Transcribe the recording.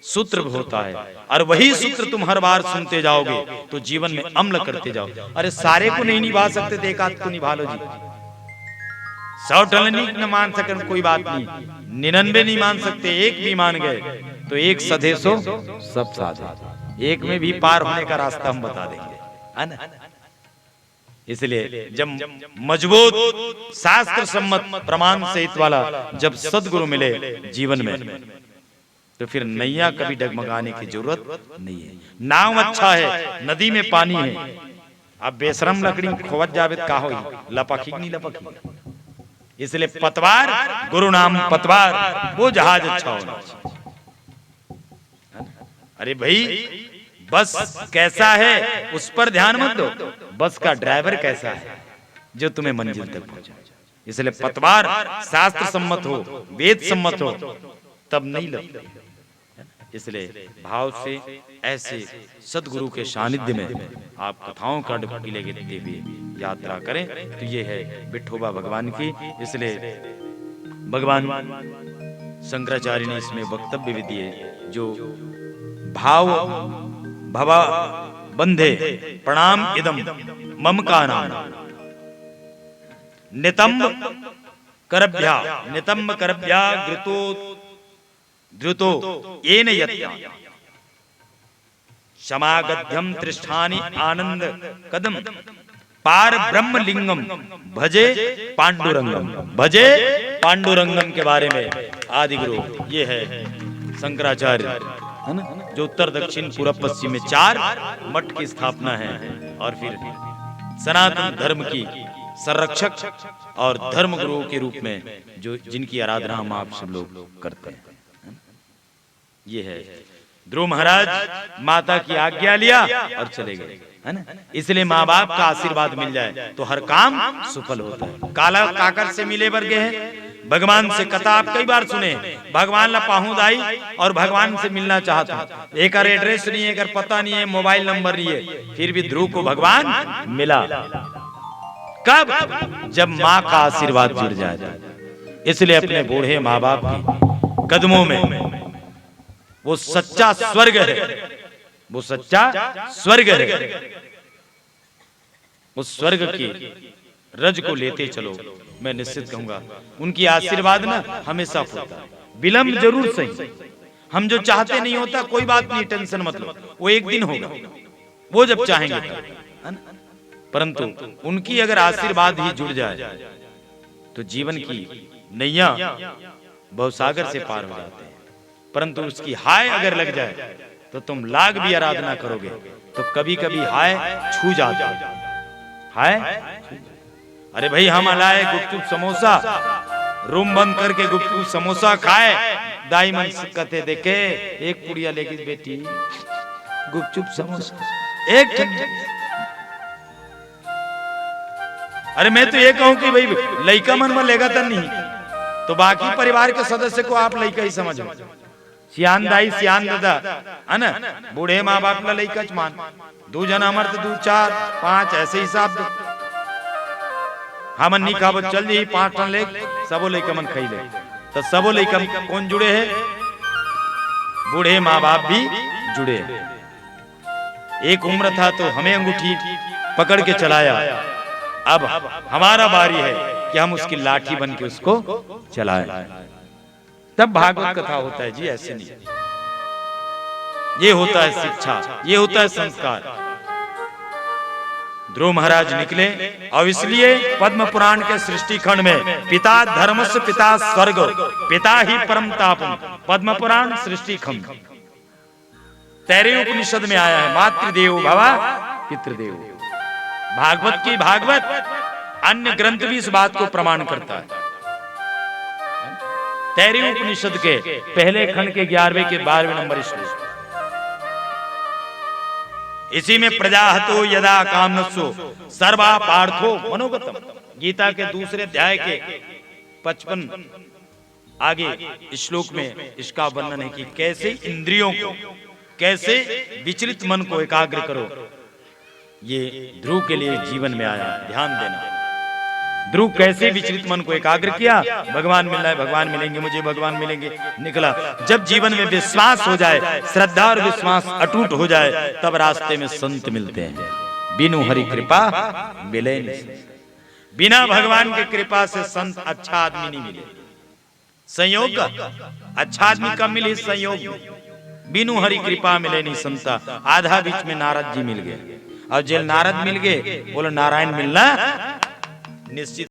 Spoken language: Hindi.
सूत्र होता है और वही सूत्र तुम हर बार सुनते जाओगे तो जीवन में अम्ल करते जाओ। अरे सारे को नहीं निभा सकते तो एक आध को निभा लो जी। 100 टलनी न मान सके कोई बात नहीं, 99 नहीं मान सकते, एक भी मान गए तो एक सधे सो सब साधे, एक में भी पार होने का रास्ता हम बता देंगे, है ना। इसलिए जब मजबूत शास्त्र सम्मत प्रमाण सहित वाला जब सदगुरु मिले जीवन में तो फिर नैया कभी डगमगाने की जरूरत नहीं है। नाव अच्छा है, नदी में पानी है, अब बेशरम लकड़ी खोवत जावे का होई, लपकी नहीं लपकी। इसलिए पतवार, गुरु नाम पतवार, वो जहाज अच्छा होना चाहिए। अरे भाई बस कैसा है उस पर ध्यान मत दो, बस का ड्राइवर कैसा है जो तुम्हें मंजिल तक पहुंचाए। इसलिए पतवार शास्त्र सम्मत हो, वेद सम्मत हो तब नहीं लगती। इसलिए भाव से ऐसे सदगुरु के सानिध्य में आप कथाओं का डुबकी लेते हुए यात्रा करें तो ये है विठोबा भगवान की। इसलिए भगवान शंकराचार्य ने इसमें वक्तव्य भी दिए, जो भाव भवा बंधे प्रणाम इदम मम का नाम नितंब करभ्या द्रुतो येन यत्या समागध्यम त्रिष्ठानि आनंद कदम पार ब्रह्म लिंगम भजे पांडुरंगम के बारे में आदि गुरु ये है शंकराचार्य, है ना, जो उत्तर दक्षिण पूर्व पश्चिम में 4 मठ की स्थापना है और फिर सनातन धर्म की संरक्षक और धर्म गुरु के रूप में जो जिनकी आराधना हम आप सब लोग करते हैं। ये है ध्रुव महाराज माता की आज्ञा लिया और चले गए, है ना। इसलिए माँ बाप का आशीर्वाद मिल जाए तो हर काम सफल होता है। काला काकर से मिले वर्गे हैं, भगवान से कथा आप कई बार सुने, भगवान ला पाहुद आई और भगवान से मिलना चाहता, एक एड्रेस नहीं है, एक पता नहीं है, मोबाइल नंबर नहीं है, फिर भी ध्रुव को भगवान मिला। कब? जब माँ का आशीर्वाद जुड़ जाए। इसलिए अपने बूढ़े माँ बाप के कदमों में वो सच्चा स्वर्ग है, वो सच्चा स्वर्ग है। उस स्वर्ग की रज को लेते चलो। मैं निश्चित कहूंगा उनकी आशीर्वाद ना हमेशा होता है, विलंब जरूर सही। हम जो चाहते नहीं होता कोई बात नहीं, टेंशन मत लो, वो एक दिन होगा, वो जब चाहेंगे तब। परंतु उनकी अगर आशीर्वाद ही जुड़ जाए तो जीवन की नैया भवसागर से पार हो जाते हैं। परंतु उसकी हाय अगर लग जाए तो तुम लाख भी आराधना करोगे तो कभी कभी हाय छू जाते हैं। हाय, अरे भाई हम लाए गुपचुप समोसा, रूम बंद करके गुपचुप समोसा खाए, दाई मन कहते देखे एक पुड़िया लेगी बेटी गुपचुप समोसा एक ठंडी। अरे मैं तो ये कहूं कि भाई लइका मन में लेगा तो नहीं, तो बाकी परिवार के सदस्य को आप लइका ही समझो। सियान दाई सियान दादा, है ना, बूढ़े माँ बाप ला लइका मान, 2 जना हमार तो 2 4 5 ऐसे हिसाब दे। हम नहीं खाबो चल जी 5 टन ले सबो लइका मन खाई ले, तो सबो लइका कौन जुड़े हैं? बूढ़े माँ बाप भी जुड़े हैं। एक उम्र था तो हमें अंगूठी पकड़ के चलाया, अब हमारा बारी है कि हम उसकी लाठी बन के उसको चलाएं। तब भागवत कथा होता है जी, ऐसे नहीं। ये होता है शिक्षा, ये होता है संस्कार। ध्रुव महाराज निकले और इसलिए पद्म पुराण के सृष्टि खंड में पिता धर्मस्य पिता स्वर्ग पिता ही परम तापम, पद्म पुराण सृष्टि खंड तैरे उपनिषद में आया है, मातृदेवो भव पितृदेवो। भागवत की भागवत, अन्य ग्रंथ भी इस बात को प्रमाण करता है। तैरी उपनिषद के पहले खंड के 11वें के 12वें नंबर श्लोक, इसी में प्रजाहतो यदा कामनस्सो सर्वा पार्थो मनोगतम, गीता के दूसरे अध्याय के 55 आगे श्लोक में इसका वर्णन है कि कैसे इंद्रियों को, कैसे विचलित मन को एकाग्र करो। ये ध्रुव के लिए जीवन में आया, ध्यान देना। ध्रुव कैसे विचलित मन को एकाग्र किया, भगवान मिलना है, भगवान मिलेंगे मुझे, भगवान मिलेंगे, निकला। जब जीवन में विश्वास हो जाए, श्रद्धा और विश्वास अटूट हो जाए, तब रास्ते में संत मिलते हैं। बिनु हरि कृपा मिले नहीं। बिना भगवान की कृपा से संत अच्छा आदमी नहीं मिले। संयोग अच्छा आदमी कब मिले? संयोग। बिनु हरि कृपा मिले नहीं संता। आधा बीच में नारद जी मिल गए, और जेल नारद मिल गए, बोलो नारायण मिलना निश्चित।